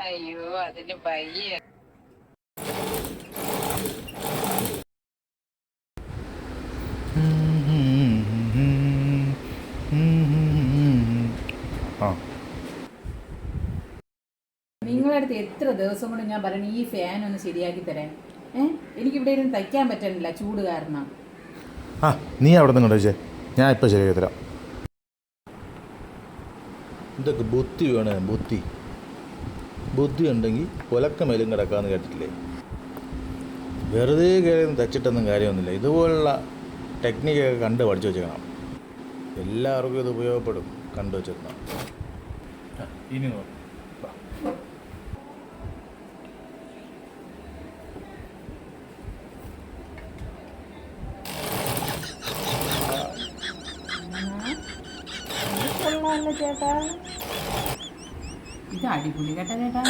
അയ്യോ അതിന് വയ്യ. നിങ്ങളടുത്ത് എത്ര ദിവസം കൊണ്ട് ഞാൻ പറയണ ഈ ഫാൻ ഒന്ന് ശരിയാക്കി തരാൻ. എനിക്കിവിടെ ഇരുന്ന് തയ്ക്കാൻ പറ്റണില്ല ചൂട് കാരണം. നീ അവിടെ നിന്ന് കൊണ്ടുവച്ചേ, ഞാൻ ഇപ്പം ശരിയാക്കി തരാം. ഇതൊക്കെ ബുദ്ധി വേണേ, ബുദ്ധി ഉണ്ടെങ്കിൽ കൊലക്ക മേലും കിടക്കാമെന്ന് കേട്ടിട്ടില്ലേ? വെറുതെ കയറി തച്ചിട്ടൊന്നും കാര്യമൊന്നുമില്ല. ഇതുപോലുള്ള ടെക്നിക്കൊക്കെ കണ്ട് പഠിച്ചു വെച്ചേക്കണം. എല്ലാവർക്കും ഇത് ഉപയോഗപ്പെടും, കണ്ടു വെച്ചേക്കണം. ഇനി നോക്കാം. ചേട്ടാ ഇത് അടിപൊളി കേട്ടാ ചേട്ടാ.